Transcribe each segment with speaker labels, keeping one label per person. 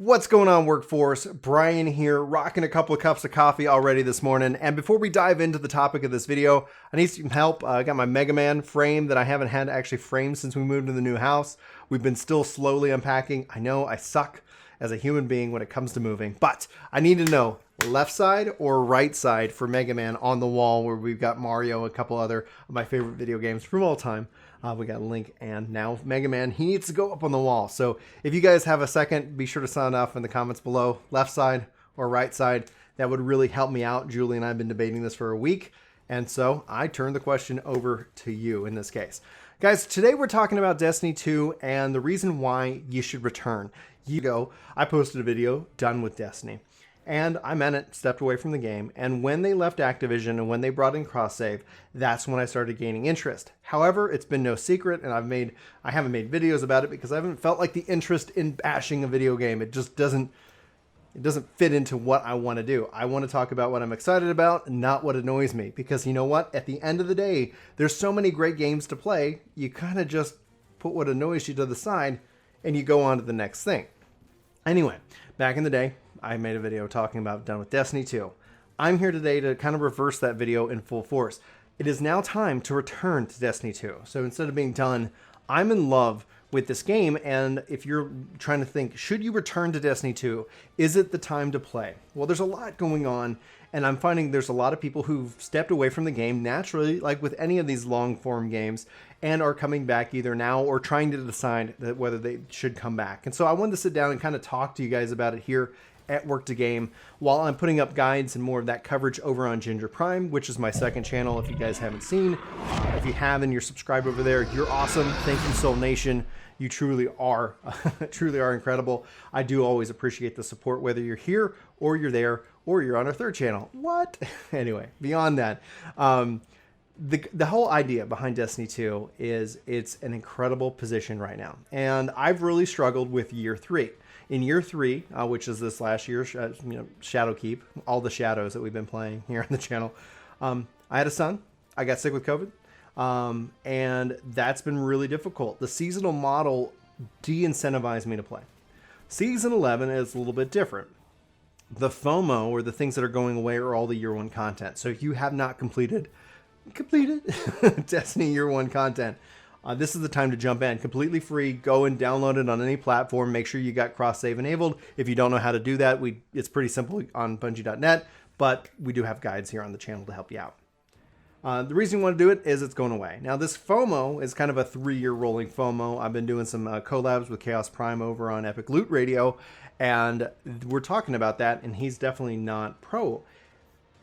Speaker 1: What's going on, workforce? Brian here, rocking a couple of cups of coffee already this morning. And before we dive into the topic of this video, I need some help. I got my Mega Man frame that I haven't had actually framed since we moved to the new house. We've been still slowly unpacking. I know I suck as a human being when it comes to moving, but I need to know left side or right side for Mega Man on the wall where we've got Mario and a couple other of my favorite video games from all time. We got Link and now Mega Man. He needs to go up on the wall. So if you guys have a second, be sure to sign off in the comments below, left side or right side. That would really help me out. Julie and I have been debating this for a week. And so I turn the question over to you in this case. Guys, today we're talking about Destiny 2 and the reason why you should return. I posted a video done with Destiny. And I meant it, stepped away from the game. And when they left Activision and when they brought in cross-save, that's when I started gaining interest. However, it's been no secret, and I haven't made videos about it because I haven't felt like the interest in bashing a video game. It just doesn't fit into what I want to do. I want to talk about what I'm excited about, not what annoys me. Because you know what? At the end of the day, there's so many great games to play, you kind of just put what annoys you to the side and you go on to the next thing. Anyway, back in the day, I made a video talking about done with Destiny 2. I'm here today to kind of reverse that video in full force. It is now time to return to Destiny 2. So instead of being done, I'm in love with this game. And if you're trying to think, should you return to Destiny 2? Is it the time to play? Well, there's a lot going on. And I'm finding there's a lot of people who've stepped away from the game naturally, like with any of these long form games, and are coming back either now or trying to decide that whether they should come back. And so I wanted to sit down and kind of talk to you guys about it here at Work to Game while I'm putting up guides and more of that coverage over on Ginger Prime, which is my second channel if you guys haven't seen. If you have and you're subscribed over there, you're awesome. Thank you, Soul Nation. You truly are incredible. I do always appreciate the support, whether you're here or you're there or you're on our third channel. What? Anyway, beyond that, the whole idea behind Destiny 2 is it's an incredible position right now. And I've really struggled with year 3. In year 3, which is this last year, Shadowkeep, all the shadows that we've been playing here on the channel, I had a son. I got sick with COVID. And that's been really difficult. The seasonal model de-incentivized me to play. Season 11 is a little bit different. The FOMO, or the things that are going away, are all the year 1 content. So if you have not completed Destiny year 1 content, this is the time to jump in. Completely free. Go and download it on any platform. Make sure you got cross-save enabled. If you don't know how to do that, it's pretty simple on Bungie.net, but we do have guides here on the channel to help you out. The reason you want to do it is it's going away. Now, this FOMO is kind of a 3-year rolling FOMO. I've been doing some collabs with Chaos Prime over on Epic Loot Radio, and we're talking about that, and he's definitely not pro.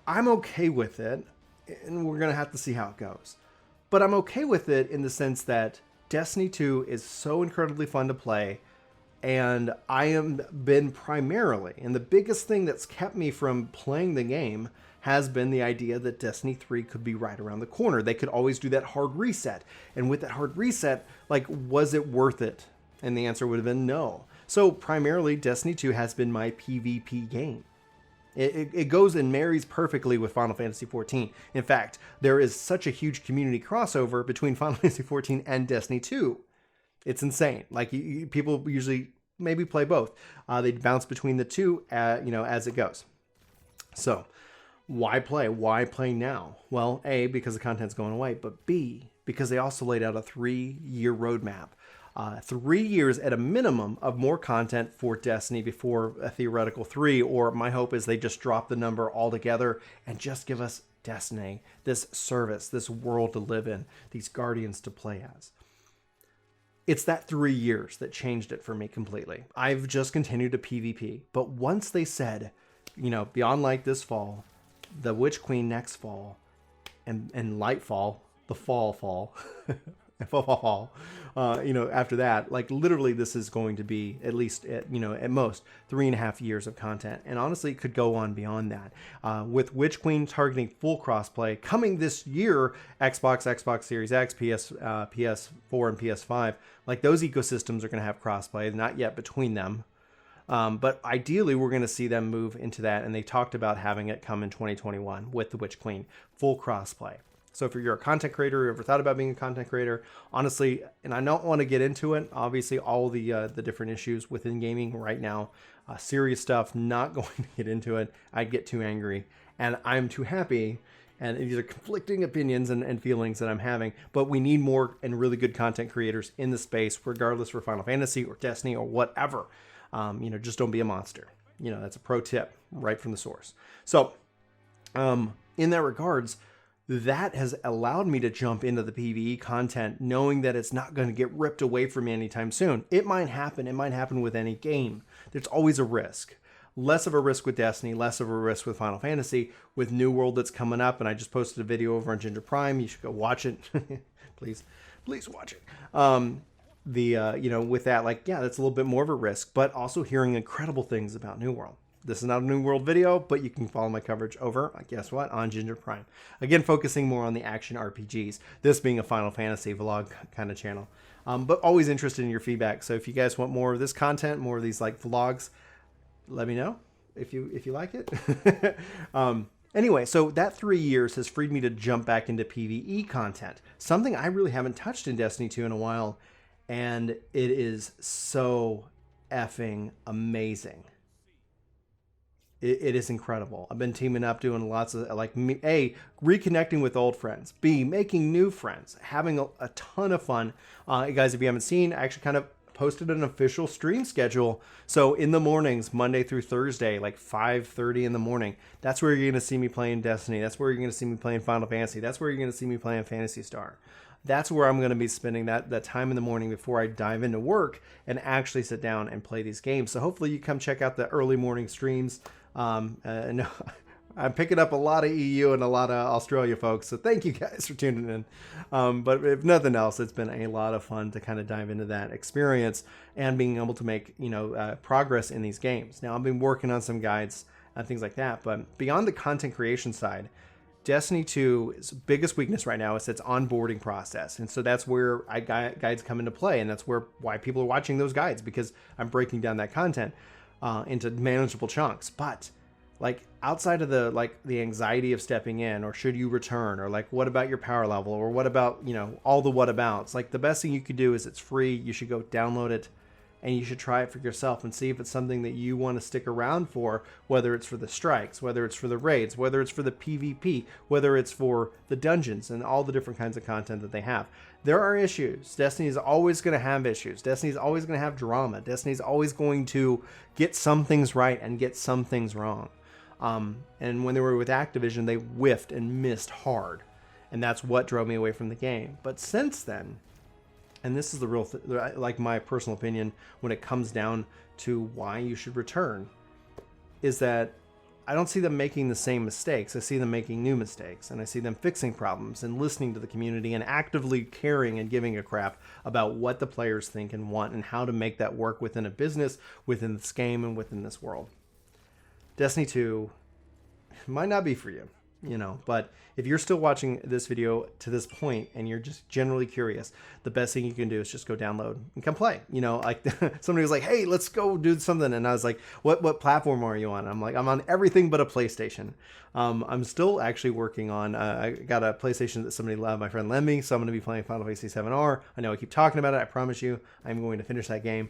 Speaker 1: I'm okay with it, and we're going to have to see how it goes. But I'm okay with it in the sense that Destiny 2 is so incredibly fun to play, and I have been primarily, and the biggest thing that's kept me from playing the game has been the idea that Destiny 3 could be right around the corner. They could always do that hard reset. And with that hard reset, was it worth it? And the answer would have been no. So primarily, Destiny 2 has been my PvP game. It goes and marries perfectly with Final Fantasy XIV. In fact, there is such a huge community crossover between Final Fantasy XIV and Destiny 2. It's insane. People usually maybe play both. They bounce between the two, as it goes. So, why play? Why play now? Well, A, because the content's going away, but B, because they also laid out a 3-year roadmap. 3 years at a minimum of more content for Destiny before a theoretical 3, or my hope is they just drop the number altogether and just give us Destiny, this service, this world to live in, these guardians to play as. It's that 3 years that changed it for me completely. I've just continued to PvP, but once they said, Beyond Light this fall, the Witch Queen next fall, and Lightfall, the fall, after that, literally this is going to be at least, at most 3.5 years of content. And honestly, it could go on beyond that. With Witch Queen targeting full crossplay coming this year, Xbox Series X, PS4 and PS5, those ecosystems are going to have crossplay, not yet between them. But ideally, we're going to see them move into that. And they talked about having it come in 2021 with the Witch Queen, full crossplay. So if you're a content creator, you ever thought about being a content creator, honestly, and I don't want to get into it, obviously all the different issues within gaming right now, serious stuff, not going to get into it. I'd get too angry, and I'm too happy. And these are conflicting opinions and feelings that I'm having, but we need more and really good content creators in the space, regardless for Final Fantasy or Destiny or whatever. Just don't be a monster. That's a pro tip right from the source. So in that regards, that has allowed me to jump into the PvE content, knowing that it's not going to get ripped away from me anytime soon. It might happen. It might happen with any game. There's always a risk. Less of a risk with Destiny, less of a risk with Final Fantasy, with New World that's coming up. And I just posted a video over on Ginger Prime. You should go watch it. Please watch it. With that, that's a little bit more of a risk, but also hearing incredible things about New World. This is not a New World video, but you can follow my coverage over, guess what, on Ginger Prime. Again, focusing more on the action RPGs, this being a Final Fantasy vlog kind of channel. But always interested in your feedback. So if you guys want more of this content, more of these vlogs, let me know if you like it. Anyway, so that 3 years has freed me to jump back into PvE content, something I really haven't touched in Destiny 2 in a while, and it is so effing amazing. It is incredible. I've been teaming up, doing lots of A, reconnecting with old friends, B, making new friends, having a ton of fun. Guys, if you haven't seen, I actually kind of posted an official stream schedule. So in the mornings, Monday through Thursday, 5:30 in the morning, that's where you're going to see me playing Destiny. That's where you're going to see me playing Final Fantasy. That's where you're going to see me playing Phantasy Star. That's where I'm going to be spending that time in the morning before I dive into work and actually sit down and play these games. So hopefully you come check out the early morning streams. And I'm picking up a lot of EU and a lot of Australia folks, so thank you guys for tuning in. But if nothing else, it's been a lot of fun to kind of dive into that experience and being able to make progress in these games. Now, I've been working on some guides and things like that, but beyond the content creation side, Destiny 2's biggest weakness right now is its onboarding process. And so that's where guides come into play, and that's why people are watching those guides, because I'm breaking down that content into manageable chunks. But outside of the anxiety of stepping in, or should you return, or what about your power level, or what about all the what abouts, the best thing you could do is it's free. You should go download it and you should try it for yourself and see if it's something that you want to stick around for, whether it's for the strikes, whether it's for the raids, whether it's for the PvP, whether it's for the dungeons and all the different kinds of content that they have. There are issues. Destiny is always going to have issues. Destiny is always going to have drama. Destiny is always going to get some things right and get some things wrong. And when they were with Activision, they whiffed and missed hard. And that's what drove me away from the game. But since then, and this is the real, my personal opinion when it comes down to why you should return, is that I don't see them making the same mistakes. I see them making new mistakes, and I see them fixing problems and listening to the community and actively caring and giving a crap about what the players think and want and how to make that work within a business, within this game, and within this world. Destiny 2 might not be for you, but if you're still watching this video to this point and you're just generally curious, the best thing you can do is just go download and come play. Somebody was like, hey, let's go do something. And I was like, what platform are you on? I'm like, I'm on everything but a PlayStation. I'm still actually working on, I got a PlayStation that somebody loved, my friend lent me. So I'm going to be playing Final Fantasy XIV. I know I keep talking about it. I promise you, I'm going to finish that game.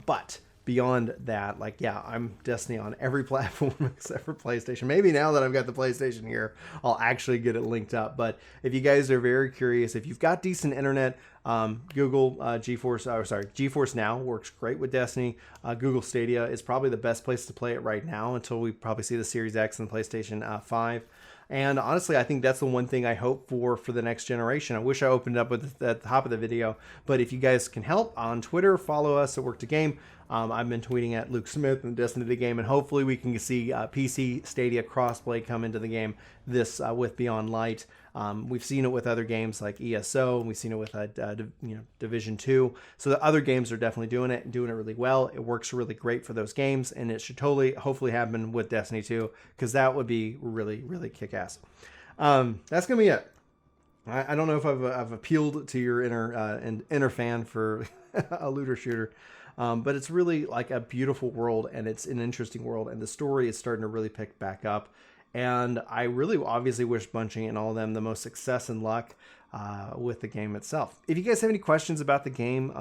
Speaker 1: But beyond that, I'm Destiny on every platform except for PlayStation. Maybe now that I've got the PlayStation here, I'll actually get it linked up. But if you guys are very curious, if you've got decent internet, Google GeForce Now works great with Destiny. Google Stadia is probably the best place to play it right now until we probably see the Series X and PlayStation 5. And honestly, I think that's the one thing I hope for the next generation. I wish I opened up with at the top of the video, but if you guys can help on Twitter, follow us at Work to Game. I've been tweeting at Luke Smith and Destiny the Game, and hopefully we can see PC Stadia crossplay come into the game this with Beyond Light. We've seen it with other games like ESO, and we've seen it with Division 2. So the other games are definitely doing it and doing it really well. It works really great for those games, and it should hopefully happen with Destiny 2, because that would be really, really kick-ass. That's going to be it. I don't know if I've appealed to your inner fan for a looter shooter. But it's really a beautiful world, and it's an interesting world, and the story is starting to really pick back up. And I really obviously wish Bunching and all of them the most success and luck with the game itself. If you guys have any questions about the game,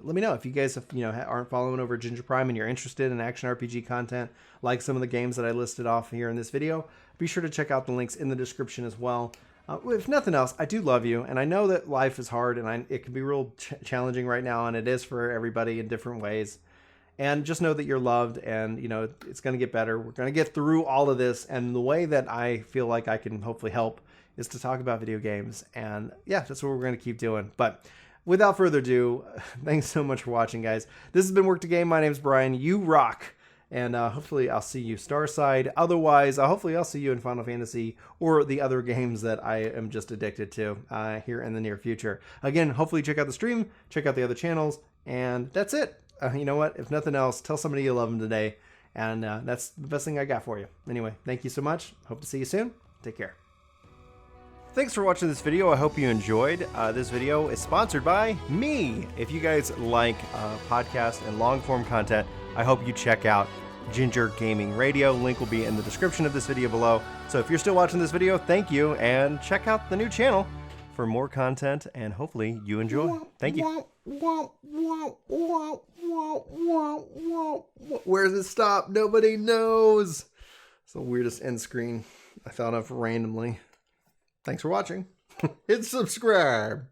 Speaker 1: let me know. If you guys aren't following over Ginger Prime and you're interested in action RPG content, like some of the games that I listed off here in this video, be sure to check out the links in the description as well. If nothing else, I do love you, and I know that life is hard, and it can be real challenging right now, and it is for everybody in different ways. And just know that you're loved, and it's going to get better. We're going to get through all of this, and the way that I feel like I can hopefully help is to talk about video games. And yeah, that's what we're going to keep doing. But without further ado, thanks so much for watching, guys. This has been Work to Game. My name's Brian. You rock. And hopefully I'll see you Starside. Otherwise, hopefully I'll see you in Final Fantasy or the other games that I am just addicted to here in the near future. Again, hopefully check out the stream, check out the other channels, and that's it. You know what? If nothing else, tell somebody you love them today. And that's the best thing I got for you. Anyway, thank you so much. Hope to see you soon. Take care. Thanks for watching this video. I hope you enjoyed. This video is sponsored by me. If you guys like podcast and long form content, I hope you check out Ginger Gaming Radio. Link will be in the description of this video below. So if you're still watching this video, thank you, and check out the new channel for more content, and hopefully you enjoy. Thank you. Where's it stop? Nobody knows. It's the weirdest end screen I thought of randomly. Thanks for watching. Hit subscribe.